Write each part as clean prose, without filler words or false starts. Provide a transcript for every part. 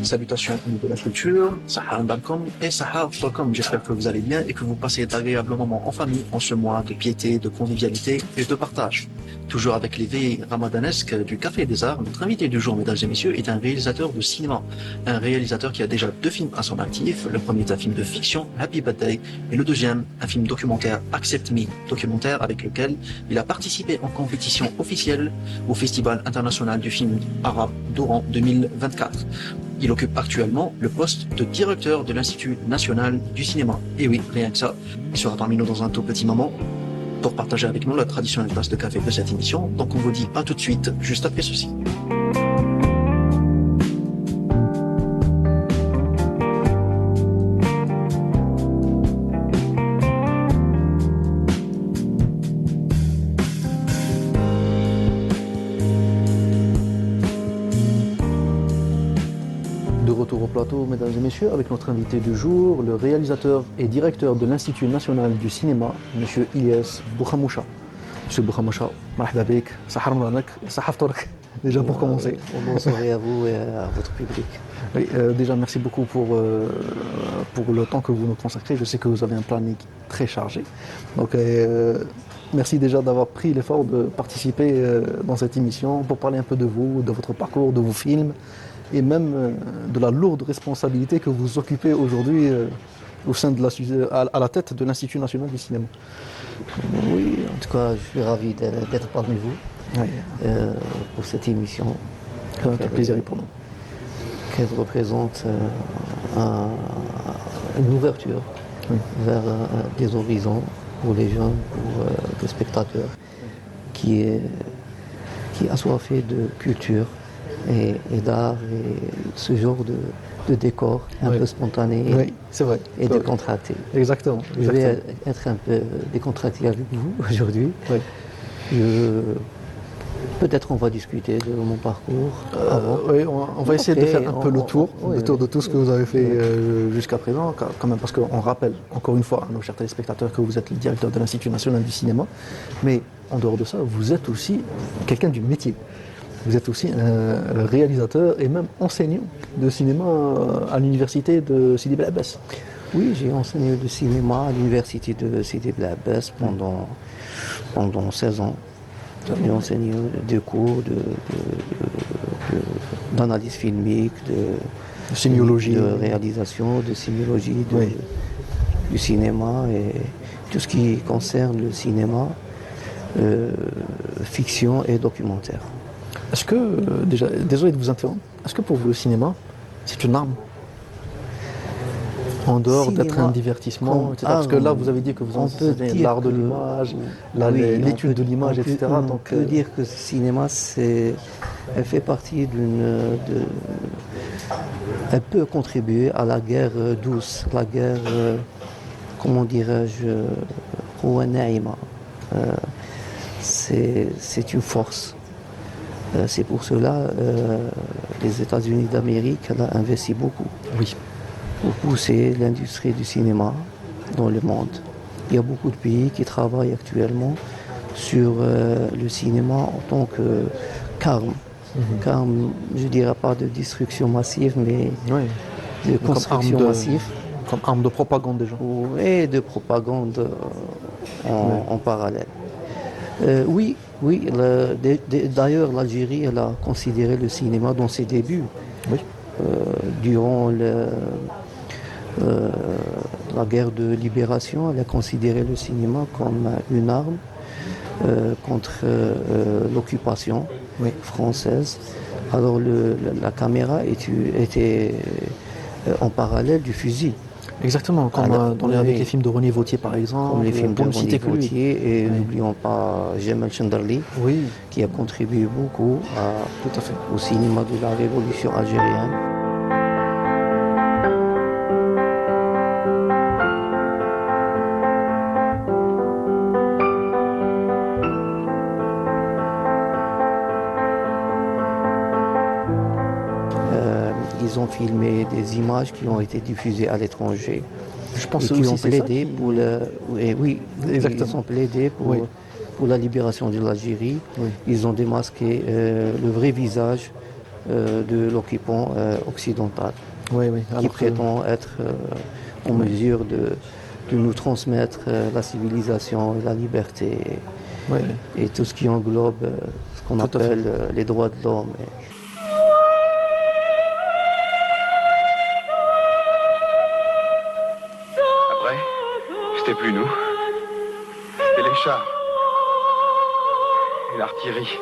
Salutations amis de la culture, Sahar Mbakom et Sahar Flokom. J'espère que vous allez bien et que vous passez d'agréables moments en famille en ce mois de piété, de convivialité et de partage. Toujours avec les veilles ramadanesques du Café des Arts, notre invité du jour, mesdames et messieurs, est un réalisateur de cinéma. Un réalisateur qui a déjà 2 films à son actif. Le premier est un film de fiction, Happy Birthday, et le deuxième, un film documentaire, Accept Me, documentaire avec lequel il a participé en compétition officielle au Festival international du film arabe d'Oran 2024. Il occupe actuellement le poste de directeur de l'Institut national du cinéma. Et oui, rien que ça, il sera parmi nous dans un tout petit moment pour partager avec nous la traditionnelle tasse de café de cette émission. Donc on vous dit à tout de suite, juste après ceci. De retour au plateau, mesdames et messieurs, avec notre invité du jour, le réalisateur et directeur de l'Institut national du cinéma, M. Ilyas Bouhamoucha. Monsieur Bouhamoucha, marhaba bik, sahar mranak, sahar ftork, déjà pour commencer. Bonsoir à vous et à votre public. Oui, déjà merci beaucoup pour le temps que vous nous consacrez. Je sais que vous avez un planning très chargé. Donc merci déjà d'avoir pris l'effort de participer dans cette émission pour parler un peu de vous, de votre parcours, de vos films, et même de la lourde responsabilité que vous occupez aujourd'hui au sein de à la tête de l'Institut national du cinéma. Oui, en tout cas, je suis ravi d'être parmi vous pour cette émission. C'est un plaisir pour nous. Qu'elle représente une ouverture vers des horizons pour les jeunes, pour les spectateurs, qui est assoiffé de culture et d'art et ce genre de décor un peu spontané c'est vrai. Et décontracté. Exactement. Je vais être un peu décontracté avec vous aujourd'hui. Peut-être on va discuter de mon parcours avant. Oui, on va essayer de faire un peu le tour de tout ce que vous avez fait jusqu'à présent, quand même, parce qu'on rappelle encore une fois à nos chers téléspectateurs que vous êtes le directeur de l'Institut national du cinéma, mais en dehors de ça, vous êtes aussi quelqu'un du métier. Vous êtes aussi un réalisateur et même enseignant de cinéma à l'université de Sidi Bel Abbès. Oui, j'ai enseigné le cinéma à l'université de Sidi Bel Abbès pendant 16 ans. J'ai enseigné des cours d'analyse filmique, de sémiologie, de réalisation, de sémiologie, du cinéma et tout ce qui concerne le cinéma, fiction et documentaire. Est-ce que, déjà, désolé de vous interrompre, est-ce que pour vous le cinéma, c'est une arme? En dehors d'être un divertissement, etc. Parce que là, vous avez dit que vous enseignez l'art de l'image, l'étude de l'image, etc. On peut dire que le cinéma, elle fait partie elle peut contribuer à la guerre douce, la guerre, comment dirais-je, c'est une force. C'est pour cela les États-Unis d'Amérique ont investi beaucoup pour pousser l'industrie du cinéma dans le monde. Il y a beaucoup de pays qui travaillent actuellement sur le cinéma en tant qu'arme. Qu'arme, je ne dirais pas de destruction massive, mais de construction massive. Comme arme de propagande déjà. Et de propagande en parallèle. Oui, d'ailleurs l'Algérie elle a considéré le cinéma dans ses débuts. Durant la guerre de libération, elle a considéré le cinéma comme une arme contre l'occupation française. Alors la caméra était en parallèle du fusil. Exactement, comme avec les films de René Vautier par exemple. Comme les films de René Vautier et n'oublions pas Jemal Chendarli qui a contribué beaucoup au cinéma de la révolution algérienne. Ils ont filmé des images qui ont été diffusées à l'étranger. Je pense et qui ont plaidé pour ils ont plaidé pour la libération de l'Algérie. Ils ont démasqué le vrai visage de l'occupant occidental, Oui, oui. qui Alors que- prétend être en mesure de nous transmettre la civilisation, la liberté oui. et tout ce qui englobe ce qu'on Tout à fait. appelle les droits de l'homme. Après, c'était plus nous. C'était les chars. Et l'artillerie.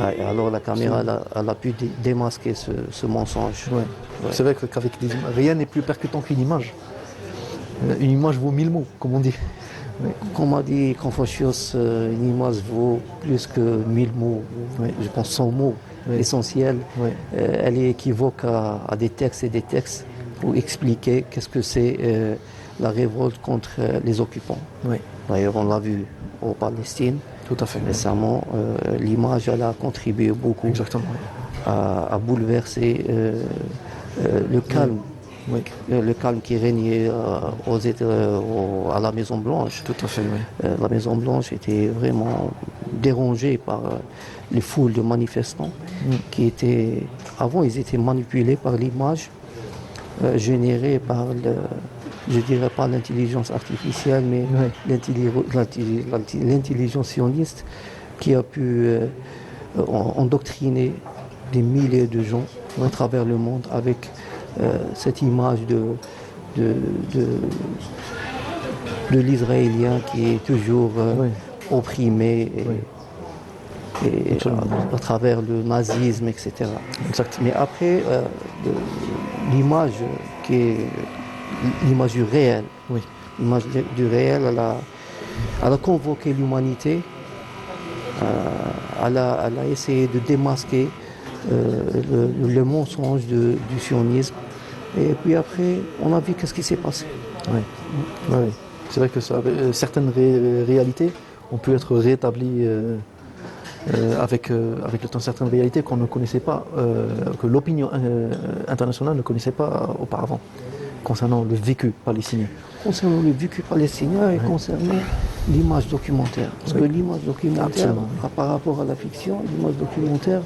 Ah, et alors la caméra, elle a pu démasquer ce mensonge. Ouais. C'est vrai qu'avec des images, rien n'est plus percutant qu'une image. Une image vaut 1000 mots, comme on dit. Comme a dit Confucius, une image vaut plus que 1000 mots, Oui. je pense 100 mots. Oui. L'essentiel, Oui. elle est équivoque à des textes et des textes pour expliquer qu'est-ce que c'est la révolte contre les occupants. Oui, D'ailleurs, on l'a vu en Palestine tout à fait. récemment. L'image, elle a contribué beaucoup Exactement. à bouleverser le calme. Oui, Le calme qui régnait à la Maison Blanche. tout à fait, oui. La Maison Blanche était vraiment dérangée par les foules de manifestants qui étaient, avant, ils étaient manipulés par l'image générée par, je dirais pas l'intelligence artificielle, mais l'intelligence sioniste qui a pu endoctriner des milliers de gens à travers le monde avec cette image de l'Israélien qui est toujours opprimé et à travers le nazisme, etc. Exact. Mais après, l'image qui est l'image du réel, Oui, l'image du réel, elle a convoqué l'humanité, elle a essayé de démasquer le mensonge du sionisme. Et puis après, on a vu qu'est-ce qui s'est passé. oui. Oui, oui. C'est vrai que ça, certaines réalités ont pu être rétablies avec le temps, certaines réalités qu'on ne connaissait pas, que l'opinion internationale ne connaissait pas auparavant, concernant le vécu palestinien. Concernant le vécu palestinien et concernant l'image documentaire. Parce que l'image documentaire, Absolument. par rapport à la fiction, l'image documentaire,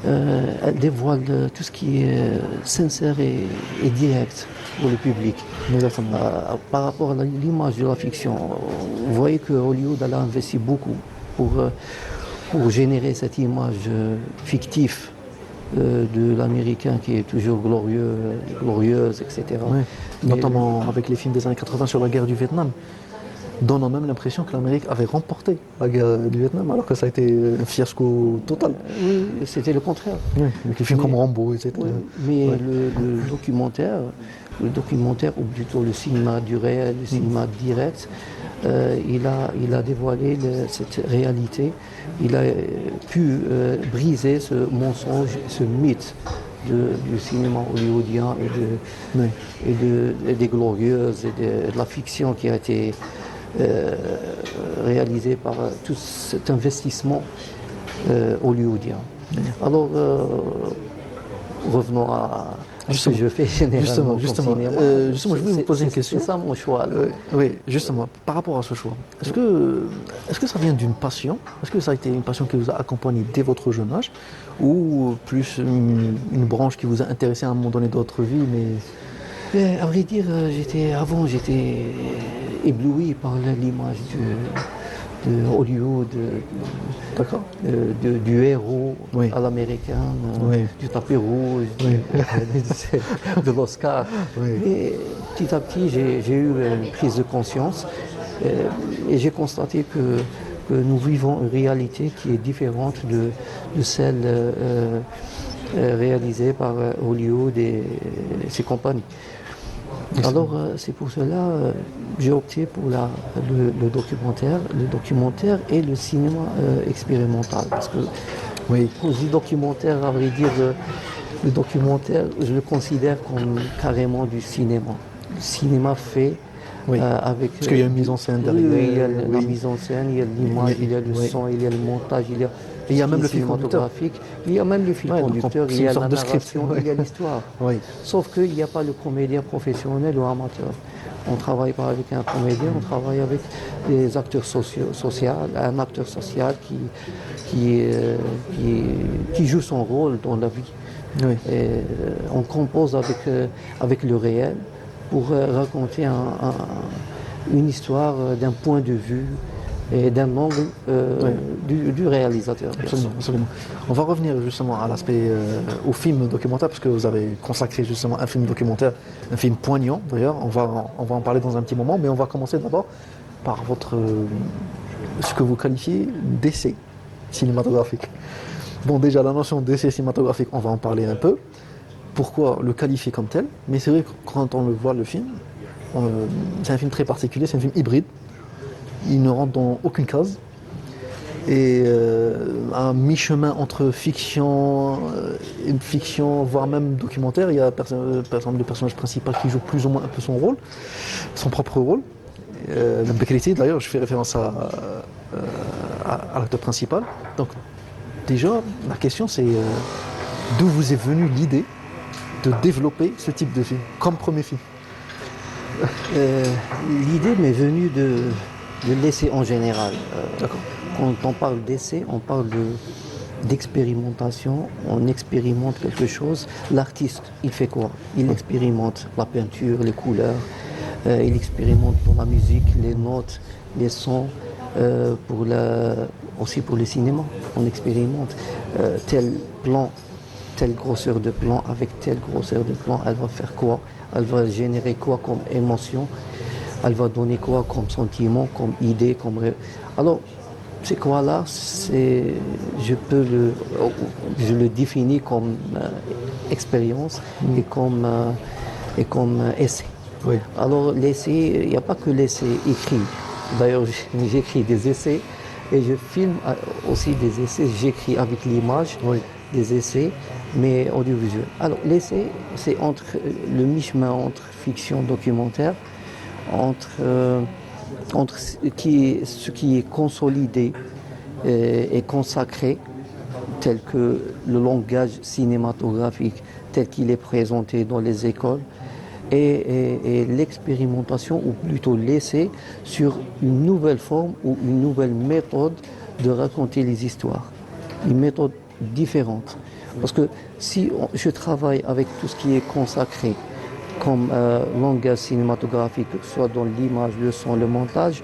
elle dévoile tout ce qui est sincère et direct pour le public. Exactement. Par rapport à l'image de la fiction, vous voyez que Hollywood a investi beaucoup pour générer cette image fictive de l'Américain qui est toujours glorieuse, etc. Oui. Mais Notamment avec les films des années 80 sur la guerre du Vietnam, donnant même l'impression que l'Amérique avait remporté la guerre du Vietnam, alors que ça a été un fiasco total. oui, c'était le contraire. Oui, avec les films comme Rambo, etc. Oui, mais le documentaire, ou plutôt le cinéma du réel, le cinéma direct, il a dévoilé cette réalité. Il a pu briser ce mensonge, ce mythe du cinéma hollywoodien et des glorieuses et de la fiction qui a été réalisée par tout cet investissement hollywoodien. Alors, revenons à ce que je fais généralement. Justement, comme cinéma. je voulais vous poser une question. C'est ça mon choix. là. Oui, justement, par rapport à ce choix, est-ce que ça vient d'une passion? Est-ce que ça a été une passion qui vous a accompagné dès votre jeune âge? Ou plus une branche qui vous a intéressé à un moment donné de votre vie, mais... À vrai dire, j'étais ébloui par l'image de Hollywood, D'accord. du héros Oui. à l'américaine, Oui. du tapis rouge, de l'Oscar. Oui. Mais petit à petit, j'ai eu une prise de conscience et j'ai constaté que nous vivons une réalité qui est différente de celle réalisée par Hollywood et ses compagnies. Alors c'est pour cela j'ai opté pour le documentaire et le cinéma expérimental. Parce que Oui. pour le documentaire, à vrai dire, le documentaire, je le considère comme carrément du cinéma. Le cinéma fait Oui. Avec, Parce qu'il y a une mise en scène derrière. Oui, il y a la oui. mise en scène, il y a l'image, il y a le Oui. son, il y a le montage, il y a Et il y a ce même qui le est fil conducteur. cinématographique, il y a même le fil Ouais, donc conducteur, c'est il y une a sorte la de script, narration, ouais. il y a l'histoire. Oui. Sauf qu'il n'y a pas le comédien professionnel ou amateur. On ne travaille pas avec un comédien, on travaille avec des acteurs sociaux, un acteur social qui, euh, qui joue son rôle dans la vie. Oui. Et, on compose avec le réel pour raconter une histoire d'un point de vue et d'un angle Oui. du réalisateur. bien sûr. Absolument, absolument. On va revenir justement à l'aspect au film documentaire, parce que vous avez consacré justement un film documentaire, un film poignant d'ailleurs. On va en parler dans un petit moment, mais on va commencer d'abord par ce que vous qualifiez d'essai cinématographique. Bon, déjà la notion d'essai cinématographique, on va en parler un peu. Pourquoi le qualifier comme tel? Mais c'est vrai que quand on le voit le film, c'est un film très particulier, c'est un film hybride. Il ne rentre dans aucune case. Et un mi-chemin entre fiction, voire même documentaire. Il y a par exemple le personnage principal qui joue plus ou moins un peu son rôle, son propre rôle. Bekri, d'ailleurs, je fais référence à l'acteur principal. Donc déjà, la question c'est d'où vous est venue l'idée de développer ce type de film comme premier film? L'idée m'est venue de l'essai en général. D'accord. Quand on parle d'essai, on parle d'expérimentation, on expérimente quelque chose. L'artiste, il fait quoi? Il expérimente la peinture, les couleurs, il expérimente pour la musique, les notes, les sons, aussi pour le cinéma. On expérimente tel plan, telle grosseur de plan, avec telle grosseur de plan, elle va faire quoi? Elle va générer quoi comme émotion? Elle va donner quoi comme sentiment, comme idée, comme rêve? Alors, c'est quoi là? Je le définis comme expérience et comme essai. Oui. Alors l'essai, il n'y a pas que l'essai écrit. D'ailleurs, j'écris des essais et je filme aussi des essais. J'écris avec l'image Oui. des essais, mais audiovisuels. Alors l'essai, c'est entre le mi-chemin entre fiction documentaire, entre ce qui est consolidé et consacré, tel que le langage cinématographique, tel qu'il est présenté dans les écoles, et l'expérimentation, ou plutôt l'essai, sur une nouvelle forme ou une nouvelle méthode de raconter les histoires. Une méthode différente. Parce que si je travaille avec tout ce qui est consacré, comme langage cinématographique, que ce soit dans l'image, le son, le montage,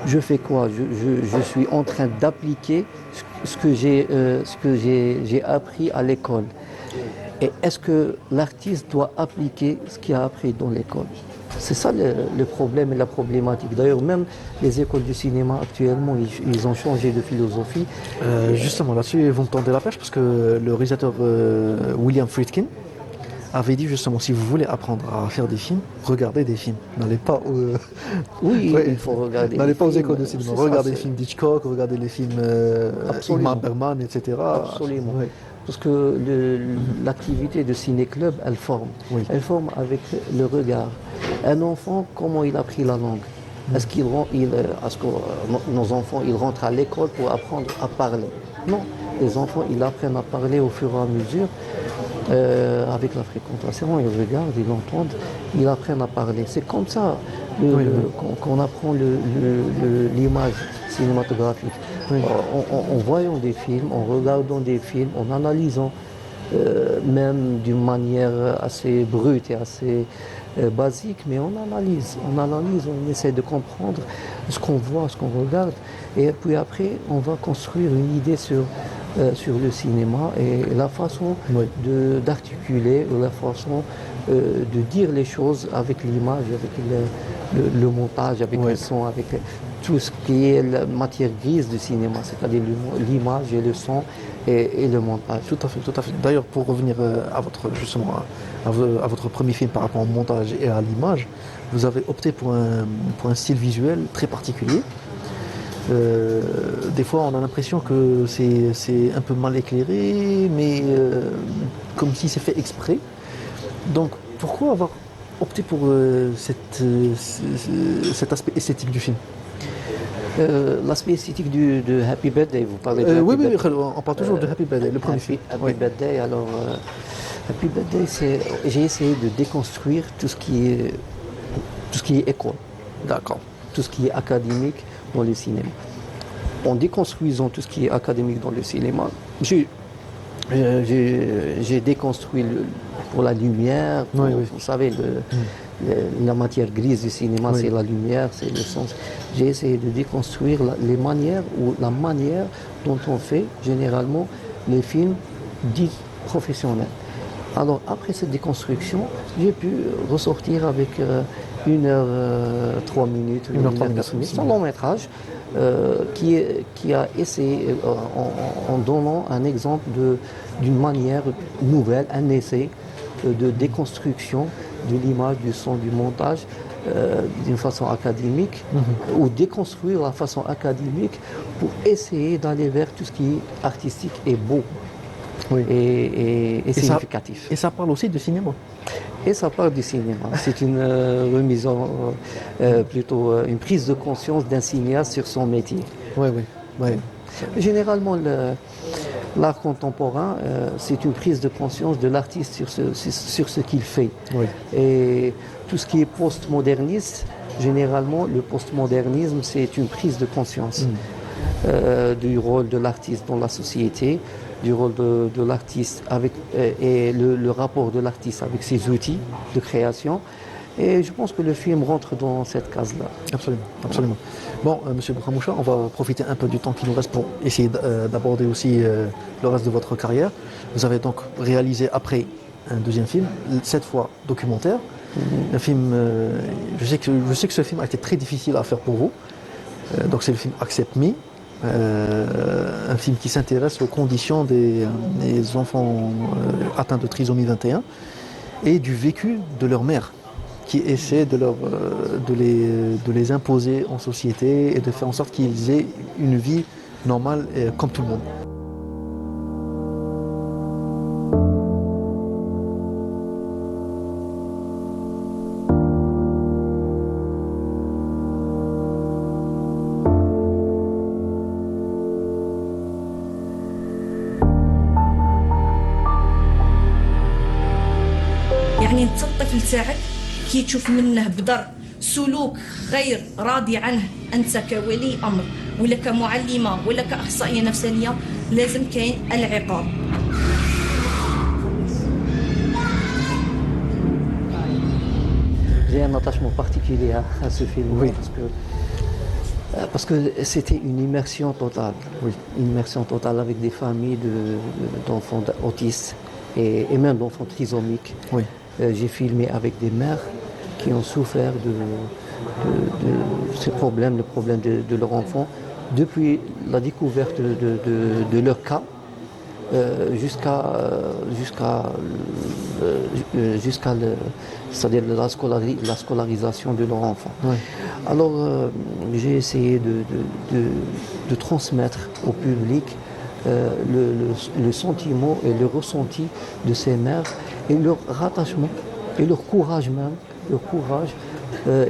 je fais quoi? Je suis en train d'appliquer ce que j'ai appris à l'école. Et est-ce que l'artiste doit appliquer ce qu'il a appris dans l'école? C'est ça le problème et la problématique. D'ailleurs, même les écoles du cinéma actuellement, ils ont changé de philosophie. Justement, là-dessus, vous me tendez la perche parce que le réalisateur William Friedkin avait dit justement, si vous voulez apprendre à faire des films, regardez des films. N'allez pas Oui, ouais, il faut regarder. n'allez les pas aux films. écoles de cinéma. C'est ça, Regardez les films d'Hitchcock, regardez les films Absolument. Ingmar Bergman, etc. Absolument. Ouais. Parce que l'activité de ciné-club, elle forme. Oui. Elle forme avec le regard. Un enfant, comment il a pris la langue? Est-ce que nos enfants, ils rentrent à l'école pour apprendre à parler? Non. Les enfants, ils apprennent à parler au fur et à mesure. Avec la fréquentation, ils regardent, ils entendent, ils apprennent à parler. C'est comme ça qu'on apprend l'image cinématographique. Oui. En voyant des films, en regardant des films, en analysant, même d'une manière assez brute et assez basique, mais on analyse, on essaie de comprendre ce qu'on voit, ce qu'on regarde, et puis après, on va construire une idée sur le cinéma et la façon d'articuler, la façon de dire les choses avec l'image, avec le montage, avec le son, avec tout ce qui est la matière grise du cinéma, c'est-à-dire l'image et le son et le montage. Tout à fait, tout à fait. D'ailleurs, pour revenir à votre premier film par rapport au montage et à l'image, vous avez opté pour un style visuel très particulier. Des fois, on a l'impression que c'est un peu mal éclairé, mais comme si c'est fait exprès. Donc, pourquoi avoir opté pour cet aspect esthétique du film? L'aspect esthétique de Happy Birthday, vous parlez de Happy Oui, oui, Birthday. on parle toujours de Happy Birthday, le premier film. Happy Oui. Birthday, alors Happy Birthday, j'ai essayé de déconstruire tout ce qui est école, D'accord. tout ce qui est académique dans le cinéma. En déconstruisant tout ce qui est académique dans le cinéma, j'ai déconstruit pour la lumière, Oui, oui. vous savez, la matière grise du cinéma, Oui. c'est la lumière, c'est le sens. J'ai essayé de déconstruire les manières ou la manière dont on fait généralement les films dits professionnels. Alors après cette déconstruction, j'ai pu ressortir avec 1 heure 3 minutes, 1 heure 3 1 heure 4 minutes, minutes. un long métrage qui a essayé, en donnant un exemple d'une manière nouvelle, un essai de déconstruction de l'image, du son, du montage d'une façon académique, ou déconstruire la façon académique pour essayer d'aller vers tout ce qui est artistique et beau Oui. et significatif. Et ça parle aussi de cinéma. Et ça part du cinéma. C'est une remise plutôt une prise de conscience d'un cinéaste sur son métier. Oui, oui. Oui. Généralement, l'art contemporain, c'est une prise de conscience de l'artiste sur ce qu'il fait. Oui. Et tout ce qui est postmoderniste, généralement, le postmodernisme, c'est une prise de conscience du rôle de l'artiste dans la société, du rôle de l'artiste et le rapport de l'artiste avec ses outils de création. Et je pense que le film rentre dans cette case-là. Absolument, absolument. Bon, Monsieur Boukamoucha, on va profiter un peu du temps qui nous reste pour essayer d'aborder aussi le reste de votre carrière. Vous avez donc réalisé après un deuxième film, cette fois documentaire. Un film, je sais que ce film a été très difficile à faire pour vous. Donc c'est le film Accept Me. Un film qui s'intéresse aux conditions des enfants atteints de trisomie 21 et du vécu de leur mère, qui essaie de les imposer en société et de faire en sorte qu'ils aient une vie normale comme tout le monde. يعني انت الطفل تاعك كي تشوف منه بدر سلوك غير راضي عنه انت كولي امر ولا كمعلمه ولا كاخصائيه نفسانيه لازم كاين العقاب. J'ai un attachement particulier à ce film, Oui. parce que c'était une immersion totale. Oui. Une immersion totale avec des familles d'enfants autistes et même d'enfants trisomiques. Oui. J'ai filmé avec des mères qui ont souffert de ce problème, le problème de leur enfant, depuis la découverte de leur cas c'est-à-dire la scolarisation de leur enfant. Oui. Alors j'ai essayé de transmettre au public le sentiment et le ressenti de ces mères et leur rattachement et leur courage même,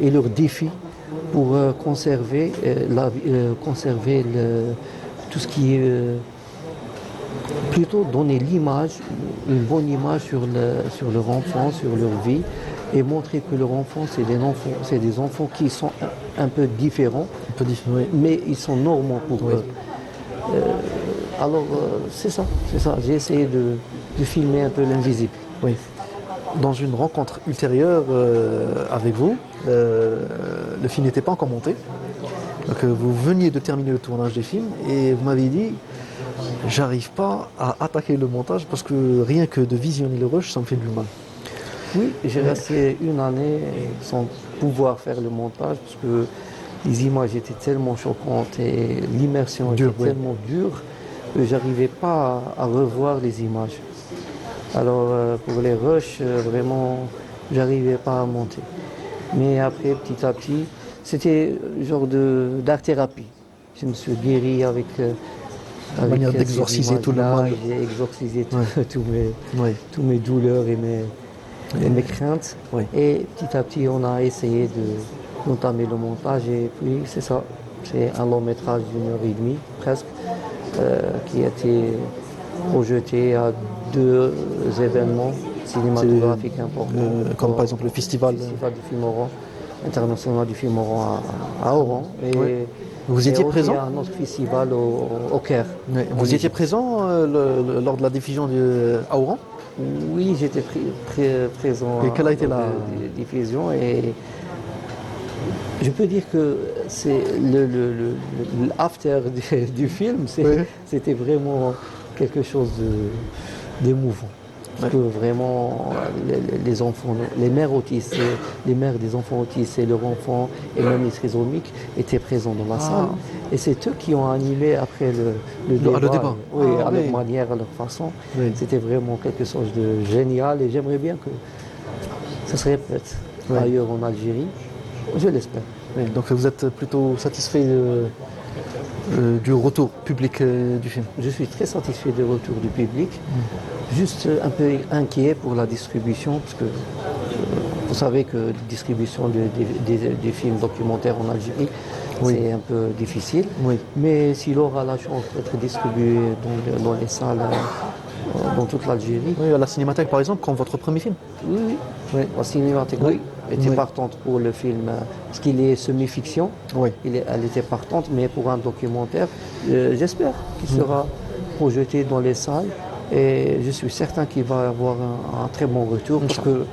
et leur défi pour conserver tout ce qui est plutôt donner l'image, une bonne image sur leur enfant, sur leur vie, et montrer que leur enfant, c'est des enfants qui sont un peu différents, Oui. mais ils sont normaux pour Oui. eux. Alors c'est ça. J'ai essayé de filmer un peu l'invisible. Oui. Dans une rencontre ultérieure avec vous, le film n'était pas encore monté. Donc vous veniez de terminer le tournage des films et vous m'avez dit j'arrive pas à attaquer le montage parce que rien que de visionner le rush, ça me fait du mal. Oui, j'ai resté une année sans pouvoir faire le montage parce que les images étaient tellement choquantes et l'immersion était tellement dure que j'arrivais pas à revoir les images. Alors pour les rushs, vraiment, j'arrivais pas à monter. Mais après, petit à petit, c'était genre d'art-thérapie. Je me suis guéri avec manière ces d'exorciser tout le images-là. mal. J'ai exorcisé Ouais. tous mes douleurs et mes craintes. Oui. Et petit à petit, on a essayé d'entamer le montage. Et puis, c'est ça. C'est un long métrage d'1 heure et demie, presque, qui a été projeté à 2 événements cinématographiques importants. Comme par exemple le festival. Le Festival du film Oran, international du film Oran à Oran. Et, Oui. Vous étiez et aussi présent à un autre festival au Caire. Oui. Vous étiez présent lors de la diffusion à Oran? Oui, j'étais présent Et quelle a été lors la de diffusion et je peux dire que c'est l'after du film, Oui. c'était vraiment quelque chose d'émouvant. Parce que vraiment, les enfants, les mères autistes, les mères des enfants autistes et leurs enfants et même les trisomiques étaient présents dans la salle. Et c'est eux qui ont animé après le débat. le débat. Oui, Ah, à oui. leur manière, à leur façon. Oui. C'était vraiment quelque chose de génial et j'aimerais bien que ça se répète Oui. ailleurs en Algérie. Je l'espère. Oui, donc vous êtes plutôt satisfait du retour public du film? Je suis très satisfait du retour du public. Juste un peu inquiet pour la distribution, parce que vous savez que la distribution des films documentaires en Algérie, Oui. c'est un peu difficile. Oui. Mais s'il aura la chance d'être distribué dans les salles dans toute l'Algérie, Oui, à la Cinémathèque par exemple, comme votre premier film. oui, oui. Oui. La Cinémathèque était Oui. partante pour le film, parce qu'il est semi-fiction. Oui. Elle était partante, mais pour un documentaire, j'espère qu'il sera projeté dans les salles. Et je suis certain qu'il va avoir un très bon retour, parce que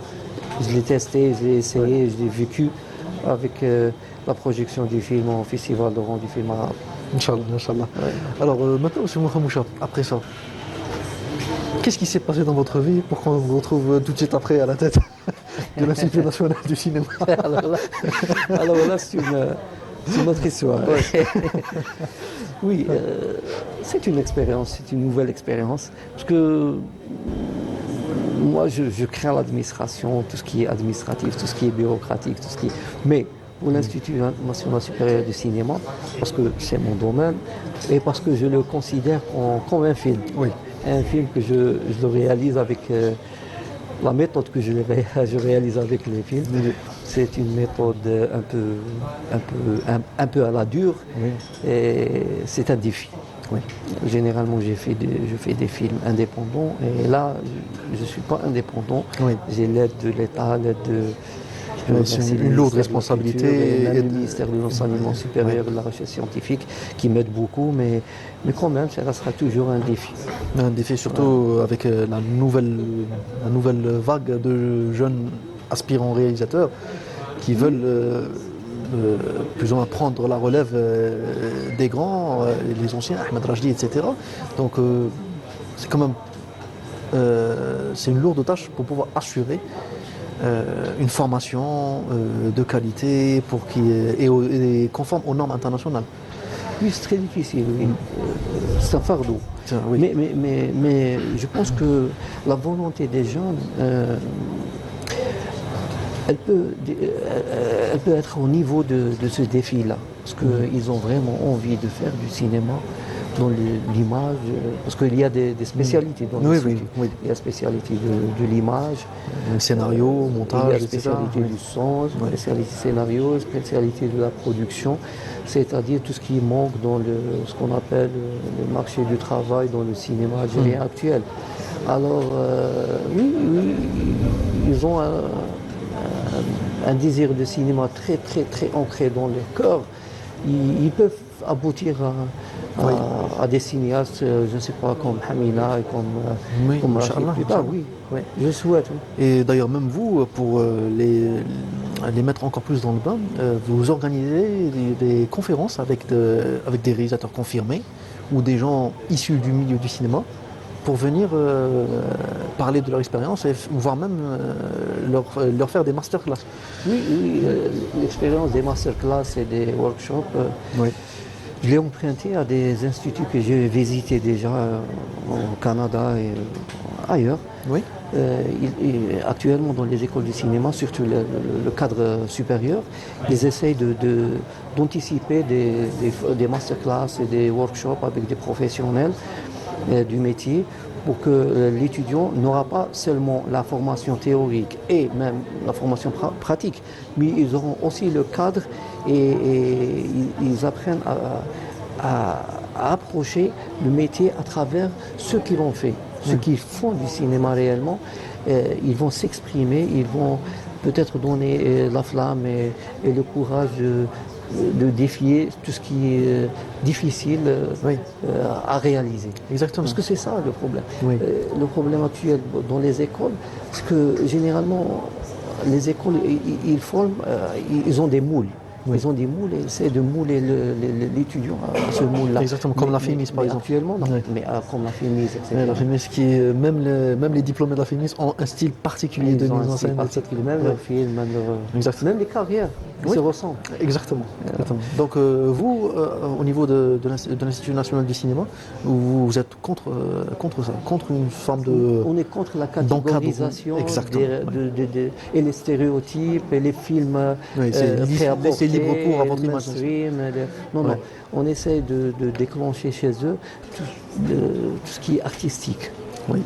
je l'ai testé, je l'ai essayé, je l'ai vécu avec la projection du film au Festival d'Oran du film arabe. Inch'Allah, Inch'Allah. Alors maintenant, M. Mouhamoucha, après ça, qu'est-ce qui s'est passé dans votre vie pour qu'on vous retrouve tout de suite après à la tête de l'Institut national du cinéma? Alors là, c'est une autre histoire. Oui, c'est une expérience, c'est une nouvelle expérience. Parce que moi, je crains l'administration, tout ce qui est administratif, tout ce qui est bureaucratique, tout ce qui est... Mais pour l'Institut national supérieur du cinéma, parce que c'est mon domaine, et parce que je le considère comme un film. Oui. Un film que je le réalise avec la méthode que je réalise avec les films. C'est une méthode un peu à la dure, et c'est un défi. Oui. Généralement, je fais des films indépendants, et là, je ne suis pas indépendant. Oui. J'ai l'aide de l'État, l'aide de... C'est une lourde responsabilité. Et le ministère de l'Enseignement supérieur et de la Recherche scientifique qui m'aide beaucoup, mais quand même, ça restera toujours un défi. Un défi surtout avec la nouvelle vague de jeunes aspirants réalisateurs qui veulent plus ou moins prendre la relève des grands, les anciens, Ahmed Rajdi, etc. Donc c'est quand même c'est une lourde tâche pour pouvoir assurer une formation de qualité et conforme aux normes internationales. Oui, c'est très difficile, oui. C'est un fardeau. Oui. Mais je pense que la volonté des jeunes, elle peut être au niveau de ce défi-là. Parce qu'ils ont vraiment envie de faire du cinéma dans l'image, parce qu'il y a des spécialités dans le cinéma. Oui. Il y a la spécialité de l'image, le scénario, montage, il y a la etc. spécialité du son, la spécialité scénario, la spécialité de la production, c'est-à-dire tout ce qui manque dans ce qu'on appelle le marché du travail dans le cinéma algérien actuel. Alors, oui, ils ont un désir de cinéma très, très, très ancré dans leur corps. Ils peuvent aboutir à des cinéastes, je ne sais pas, comme Hamina et comme Rachid plus tard. Oui, je souhaite. Oui. Et d'ailleurs, même vous, pour les mettre encore plus dans le bain, vous organisez des conférences avec des réalisateurs confirmés ou des gens issus du milieu du cinéma pour venir parler de leur expérience et voire même leur faire des masterclass. Oui, l'expérience des masterclass et des workshops, je l'ai emprunté à des instituts que j'ai visités déjà au Canada et ailleurs. Oui. Actuellement, dans les écoles du cinéma, surtout le cadre supérieur, ils essayent d'anticiper des masterclass et des workshops avec des professionnels du métier pour que l'étudiant n'aura pas seulement la formation théorique et même la formation pratique, mais ils auront aussi le cadre et ils apprennent à approcher le métier à travers ce qu'ils ont fait, ce qu'ils font du cinéma réellement. Ils vont s'exprimer, ils vont peut-être donner la flamme et le courage de défier tout ce qui est difficile à réaliser. Exactement. Parce que c'est ça le problème. Oui. Le problème actuel dans les écoles, c'est que généralement, les écoles, ils forment, ils ont des moules. Oui. Ils ont des moules et ils essaient de mouler l'étudiant à ce moule-là. Exactement, comme la FEMIS, par exemple. Actuellement, non. Oui. Mais comme la FEMIS, etc. Ouais, la FEMIS même les diplômés de la FEMIS ont un style particulier de mise en scène, etc. Même leurs films, même les carrières, Oui. se ressemblent. Exactement. Donc vous, au niveau de l'Institut national du cinéma, vous êtes contre ça, contre une forme de... On est contre la catégorisation Exactement. et les stéréotypes et les films Oui, c'est libre cours à votre mainstream. Non, on essaie de déclencher chez eux tout ce qui est artistique. Oui.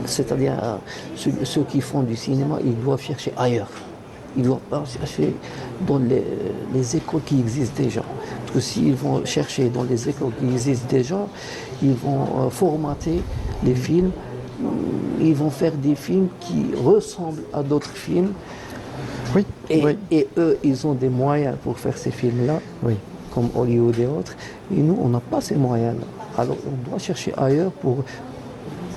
C'est-à-dire ceux qui font du cinéma, ils doivent chercher ailleurs. Ils doivent pas chercher dans les écoles qui existent déjà. Parce que s'ils vont chercher dans les écoles qui existent déjà, ils vont formater les films, ils vont faire des films qui ressemblent à d'autres films. Oui. Et eux, ils ont des moyens pour faire ces films-là, comme Hollywood et autres. Et nous, on n'a pas ces moyens-là. Alors, on doit chercher ailleurs pour...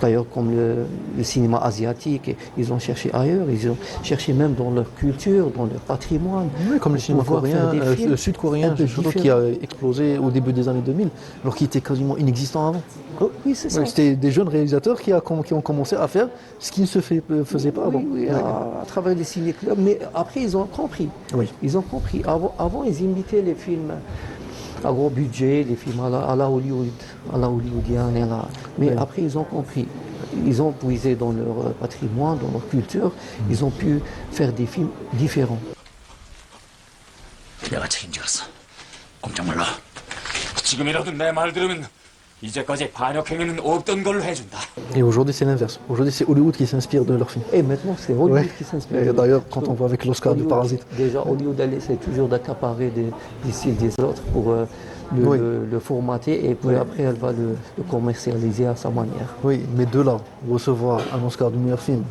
D'ailleurs, comme le cinéma asiatique, ils ont cherché ailleurs, ils ont cherché même dans leur culture, dans leur patrimoine. Oui, comme le cinéma coréen, le sud-coréen, qui a explosé au début des années 2000, alors qu'il était quasiment inexistant avant. Oh, oui, c'est ça. C'était des jeunes réalisateurs qui ont commencé à faire ce qui ne se faisait pas avant. Oui, à travers les ciné-clubs. Mais après, ils ont compris. Oui. Ils ont compris. Avant, ils imitaient les films à gros budget, les films à la Hollywood, à la hollywoodienne. Mais après, ils ont compris. Ils ont puisé dans leur patrimoine, dans leur culture. Ils ont pu faire des films différents. 내가 책임지겠어. 꼼짝 말라. 지금이라도 내 말 들으면 이제까지 반역 행위는 없던 걸로 해준다. Et aujourd'hui, c'est l'inverse. Aujourd'hui, c'est Hollywood qui s'inspire de leurs films. Et maintenant, c'est Hollywood qui s'inspire. Et d'ailleurs, quand on voit avec l'Oscar du Parasite. Déjà, Hollywood essaie toujours d'accaparer des styles des autres pour le formater et puis après, elle va le commercialiser à sa manière. Oui, mais de là, recevoir un Oscar du meilleur film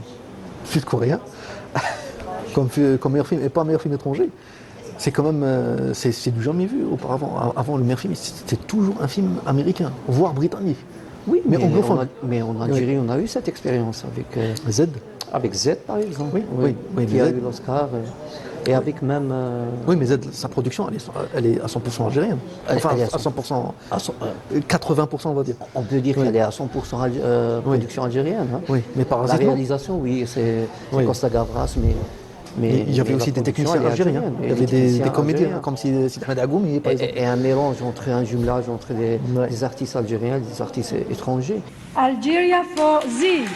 sud-coréen, comme meilleur film et pas meilleur film étranger, c'est quand même c'est du jamais vu auparavant. Avant, le meilleur film, c'était toujours un film américain, voire britannique. Oui, mais anglophone. Mais en Algérie, on a eu cette expérience avec Z. Avec Z, par exemple. Oui, qui a eu l'Oscar. Et avec même... Oui, mais Z, sa production, elle est à 100% algérienne. Enfin, elle est à 100%... 80%, on va dire. On peut dire qu'elle est à 100% production algérienne. Hein. Oui, mais Parasite, la réalisation, oui, c'est Costa Gavras, mais il y avait aussi des techniciens algériens. Il y avait des comédiens, comme Sidi Ahmed Agoumi, par exemple. Et un mélange un jumelage entre des artistes algériens et des artistes étrangers. Algeria for Z.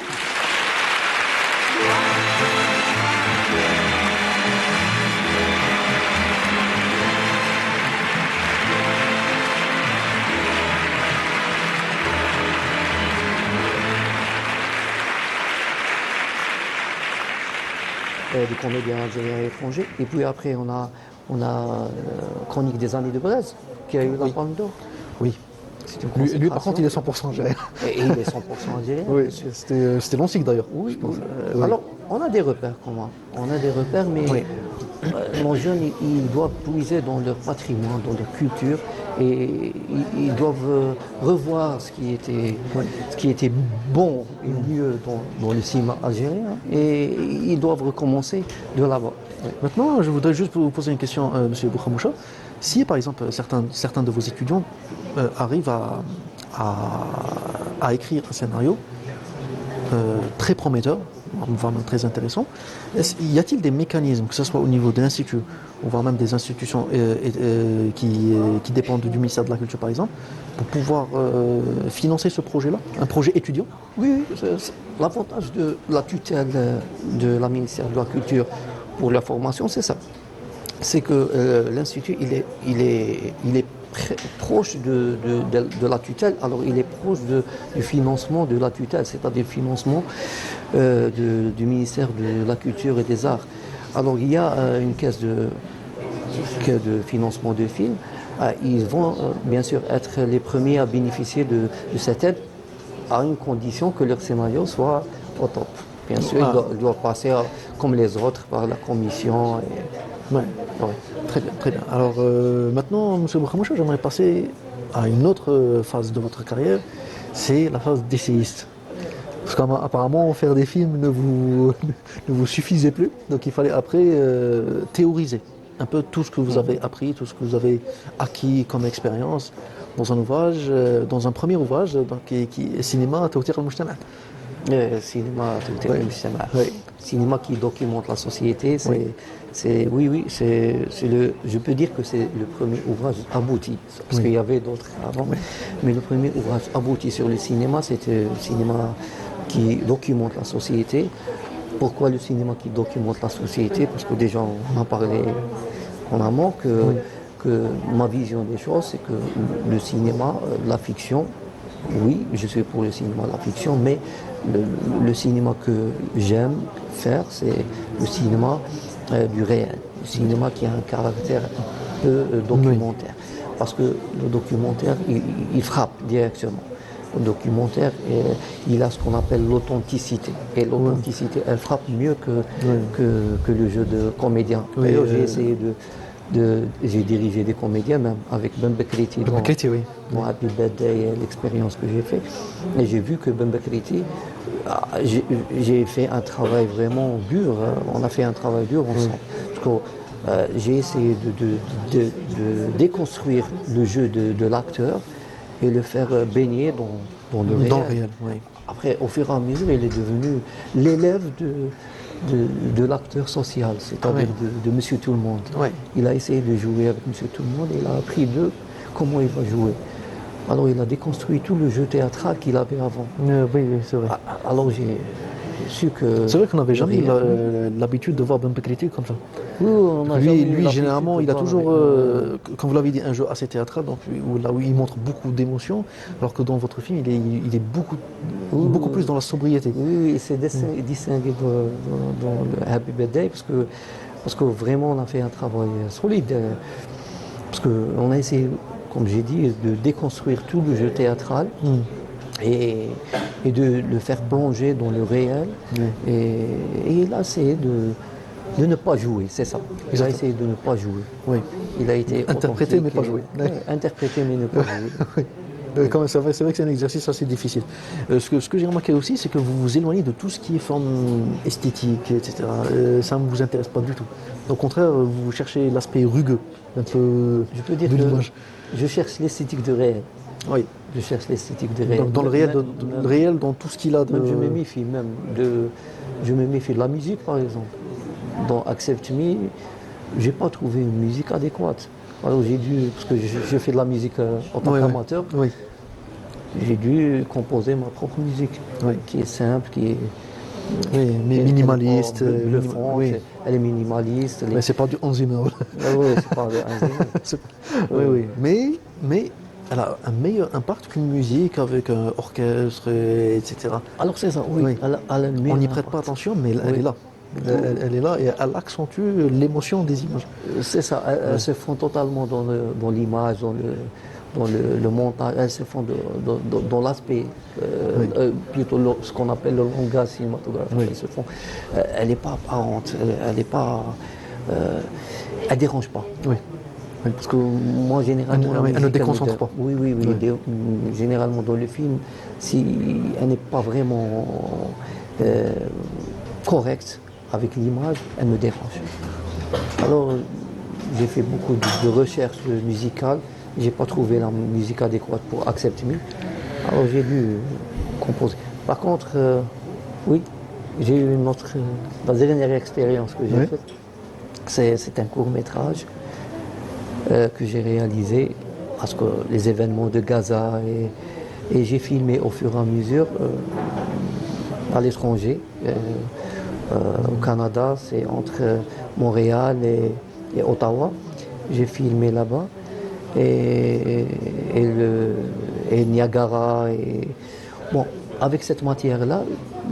Des comédiens algériens et étrangers. Et puis après, on a Chronique des années de Braise, qui a eu la Palme d'Or. Oui. Lui, par contre, il est 100% algérien. Et il est 100% algérien. Oui, c'était long cycle d'ailleurs. Oui, alors, on a des repères, comment? On a des repères, mais nos jeunes, ils doivent puiser dans leur patrimoine, dans leur culture, et ils doivent revoir ce qui était bon et mieux dans le cinéma algérien, et ils doivent recommencer de là-bas. Maintenant, je voudrais juste vous poser une question, M. Bouhamoucha. Si, par exemple, certains de vos étudiants arrivent à écrire un scénario très prometteur, vraiment très intéressant, y a-t-il des mécanismes, que ce soit au niveau de l'institut, voire même des institutions qui dépendent du ministère de la Culture, par exemple, pour pouvoir financer ce projet-là, un projet étudiant? Oui, l'avantage de la tutelle de la ministère de la Culture pour la formation, c'est ça. C'est que l'Institut, il est proche de la tutelle. Alors il est proche du financement de la tutelle, c'est-à-dire le financement du ministère de la Culture et des Arts. Alors il y a une caisse de financement de films. Ils vont bien sûr être les premiers à bénéficier de cette aide à une condition que leur scénario soit au top. Bien sûr, il doit passer comme les autres par la commission. Ouais. Très bien, très bien. Alors maintenant, M. Bouhamoucha, j'aimerais passer à une autre phase de votre carrière, c'est la phase d'essayiste. Parce qu'apparemment, faire des films ne vous suffisait plus, donc il fallait après théoriser un peu tout ce que vous avez appris, tout ce que vous avez acquis comme expérience dans un ouvrage, dans un premier ouvrage donc, qui est Cinéma Tawtir al-Mujtama'. Cinéma Tawtir al-Mujtama'. Cinéma qui documente la société, je peux dire que c'est le premier ouvrage abouti, parce qu'il y avait d'autres avant, mais le premier ouvrage abouti sur le cinéma, c'était le cinéma qui documente la société. Pourquoi le cinéma qui documente la société? Parce que déjà on en parlait en amont, que ma vision des choses, c'est que le cinéma, la fiction, oui, je suis pour le cinéma, la fiction, mais le cinéma que j'aime faire, c'est le cinéma du réel, le cinéma qui a un caractère un peu documentaire. Parce que le documentaire, il frappe directement. Le documentaire, il a ce qu'on appelle l'authenticité. Et l'authenticité, elle frappe mieux que le jeu de comédien. D'ailleurs, j'ai essayé j'ai dirigé des comédiens, même avec Ben Bekriti dans Happy Birthday, l'expérience que j'ai fait. Et j'ai vu que Ben Bekriti, j'ai fait un travail vraiment dur. On a fait un travail dur ensemble. Parce que j'ai essayé de déconstruire le jeu de l'acteur et le faire baigner dans le réel. Après, au fur et à mesure, il est devenu l'élève de l'acteur social, c'est-à-dire de Monsieur Tout-le-Monde. Il a essayé de jouer avec Monsieur Tout-le-Monde et il a appris d'eux comment il va jouer. Alors il a déconstruit tout le jeu théâtral qu'il avait avant. Oui, c'est vrai. Alors j'ai su que... C'est vrai qu'on n'avait jamais l'habitude de voir Ben Bekriti comme ça. Oui, on a jamais Lui généralement, il a toujours, comme vous l'avez dit, un jeu assez théâtral, donc où il montre beaucoup d'émotions, alors que dans votre film, il est beaucoup plus dans la sobriété. Oui, il s'est distingué dans le Happy Birthday, parce que vraiment on a fait un travail solide. Parce qu'on a essayé, comme j'ai dit, de déconstruire tout le jeu théâtral. Et de le faire plonger dans le réel. Et il a essayé de ne pas jouer, c'est ça. Il a essayé de ne pas jouer. Il a été interprété mais pas joué. Interprété mais ne pas jouer. C'est vrai que c'est un exercice assez difficile. Ce que j'ai remarqué aussi, c'est que vous vous éloignez de tout ce qui est forme esthétique, etc. Ça ne vous intéresse pas du tout. Au contraire, vous cherchez l'aspect rugueux, un peu je peux dire de l'image. Je cherche l'esthétique du réel. Oui. Je cherche l'esthétique du réel. Dans le réel, dans tout ce qu'il a de... Je me méfie de la musique, par exemple. Dans Accept Me, j'ai pas trouvé une musique adéquate. Alors j'ai dû, parce que je fais de la musique en tant qu'amateur, j'ai dû composer ma propre musique, qui est simple, qui est... mais minimaliste. Le fond, elle est minimaliste. Mais c'est pas du Hans Zimmer. Oui, c'est pas du Hans Zimmer. Mais elle a un meilleur impact qu'une musique avec un orchestre, etc. Alors c'est ça, oui. On n'y prête pas attention, mais elle est là. Elle est là et elle accentue l'émotion des images. C'est ça, elles se font totalement dans l'image, dans le montage, elles se font dans l'aspect, plutôt ce qu'on appelle le langage cinématographique. Elles se font, elle n'est pas apparente, elle n'est pas... elle ne dérange pas. Parce que moi, généralement... Elle ne déconcentre pas. Oui. Généralement, dans le film, si elle n'est pas vraiment correcte avec l'image, elle me dérange. Alors, j'ai fait beaucoup de recherches musicales. J'ai pas trouvé la musique adéquate pour Accept Me. Alors, j'ai dû composer. Par contre, oui, j'ai eu une autre... la dernière expérience que j'ai faite, c'est un court-métrage que j'ai réalisé parce que les événements de Gaza et j'ai filmé au fur et à mesure à l'étranger. Au Canada, c'est entre Montréal et Ottawa. J'ai filmé là-bas et Niagara. Bon, avec cette matière-là,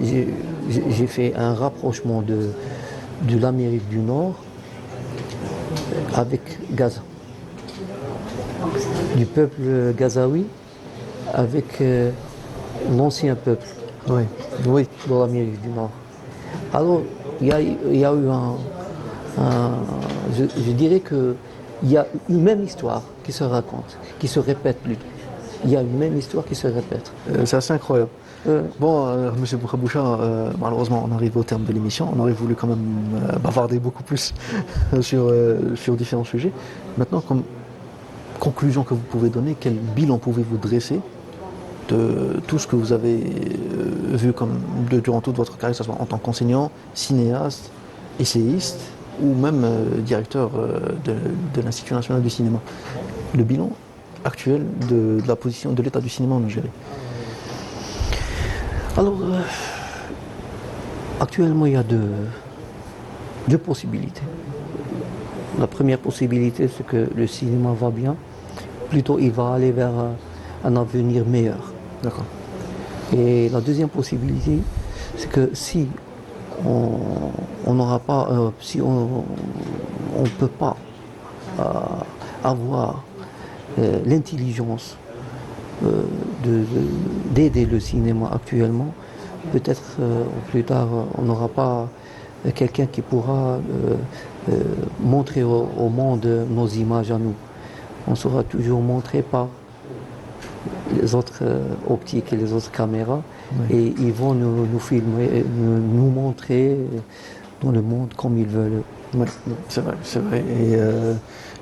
j'ai fait un rapprochement de l'Amérique du Nord avec Gaza, du peuple gazaoui avec l'ancien peuple Oui. de l'Amérique du Nord. Alors, il y a eu je dirais qu'il y a une même histoire qui se raconte, qui se répète plutôt. Il y a une même histoire qui se répète. C'est assez incroyable. Bon, Monsieur Bouchaboucha, malheureusement, on arrive au terme de l'émission. On aurait voulu quand même bavarder beaucoup plus sur différents sujets. Maintenant, comme conclusion que vous pouvez donner, quel bilan pouvez-vous dresser de tout ce que vous avez vu durant toute votre carrière, que ce soit en tant qu'enseignant, cinéaste, essayiste ou même directeur de l'Institut national du cinéma. Le bilan actuel de la position de l'état du cinéma en Algérie. Alors, actuellement, il y a deux possibilités. La première possibilité, c'est que le cinéma va bien. Plutôt, il va aller vers un avenir meilleur. D'accord. Et la deuxième possibilité, c'est que si on n'aura pas, si on ne peut pas avoir l'intelligence d'aider le cinéma actuellement, peut-être plus tard on n'aura pas quelqu'un qui pourra montrer au monde nos images à nous. On sera toujours montré par les autres optiques et les autres caméras, et ils vont nous filmer, nous montrer dans le monde comme ils veulent. Oui, c'est vrai. Et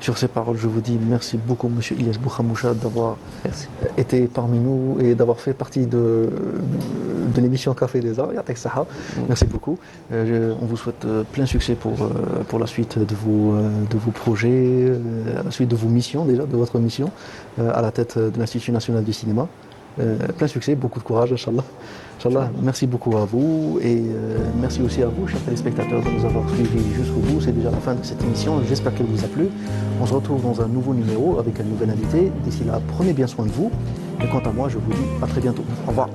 sur ces paroles, je vous dis merci beaucoup, Monsieur Ilyas Bouchaboucha, d'avoir été parmi nous et d'avoir fait partie de l'émission Café des Arts. Yatek Saha. Merci beaucoup. On vous souhaite plein succès pour la suite de vos projets, la suite de vos missions, déjà, de votre mission à la tête de l'Institut national du cinéma. Plein succès, beaucoup de courage, Inch'Allah. Inch'Allah, merci beaucoup à vous et merci aussi à vous, chers téléspectateurs, de nous avoir suivis jusqu'au bout. C'est déjà la fin de cette émission. J'espère qu'elle vous a plu. On se retrouve dans un nouveau numéro avec un nouvel invité. D'ici là, prenez bien soin de vous. Et quant à moi, je vous dis à très bientôt. Au revoir.